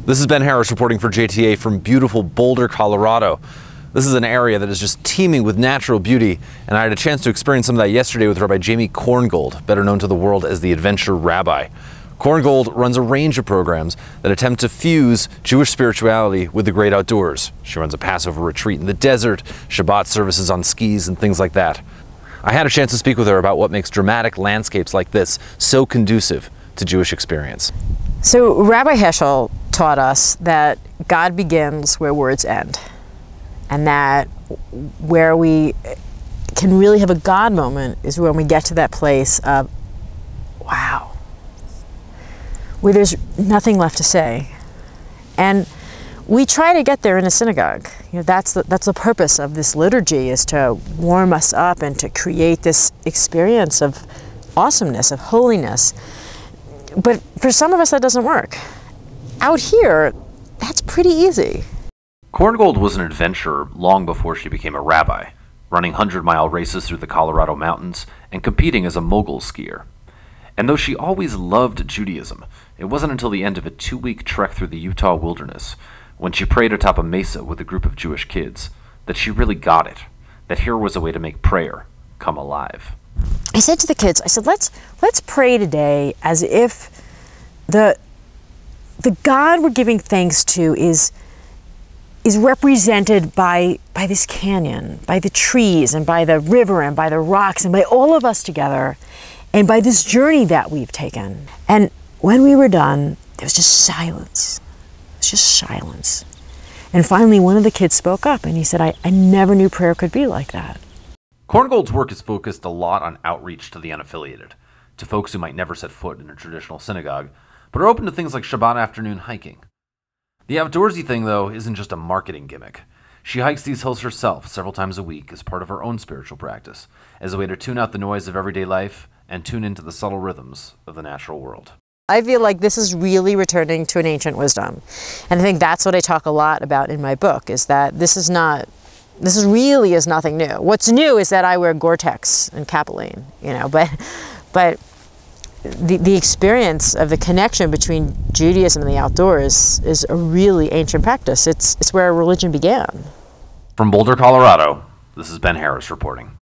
This is Ben Harris reporting for JTA from beautiful Boulder, Colorado. This is an area that is just teeming with natural beauty, and I had a chance to experience some of that yesterday with Rabbi Jamie Korngold, better known to the world as the Adventure Rabbi. Korngold runs a range of programs that attempt to fuse Jewish spirituality with the great outdoors. She runs a Passover retreat in the desert, Shabbat services on skis, and things like that. I had a chance to speak with her about what makes dramatic landscapes like this so conducive to Jewish experience. So Rabbi Heschel taught us that God begins where words end, and that where we can really have a God moment is when we get to that place of, wow, where there's nothing left to say. And we try to get there in a synagogue. You know, that's the purpose of this liturgy, is to warm us up and to create this experience of awesomeness, of holiness. But for some of us, that doesn't work. Out here, that's pretty easy. Korngold was an adventurer long before she became a rabbi, running 100-mile races through the Colorado mountains and competing as a mogul skier. And though she always loved Judaism, it wasn't until the end of a 2-week trek through the Utah wilderness, when she prayed atop a mesa with a group of Jewish kids, that she really got it, that here was a way to make prayer come alive. I said to the kids, I said, let's pray today as if the God we're giving thanks to is represented by this canyon, by the trees, and by the river, and by the rocks, and by all of us together, and by this journey that we've taken. And when we were done, there was just silence. It was just silence. And finally, one of the kids spoke up, and he said, I never knew prayer could be like that. Korngold's work is focused a lot on outreach to the unaffiliated, to folks who might never set foot in a traditional synagogue, but are open to things like Shabbat afternoon hiking. The outdoorsy thing, though, isn't just a marketing gimmick. She hikes these hills herself several times a week as part of her own spiritual practice, as a way to tune out the noise of everyday life and tune into the subtle rhythms of the natural world. I feel like this is really returning to an ancient wisdom. And I think that's what I talk a lot about in my book, is that this really is nothing new. What's new is that I wear Gore-Tex and Capilene, you know, but the experience of the connection between Judaism and the outdoors is a really ancient practice. It's where religion began. From Boulder, Colorado, this is Ben Harris reporting.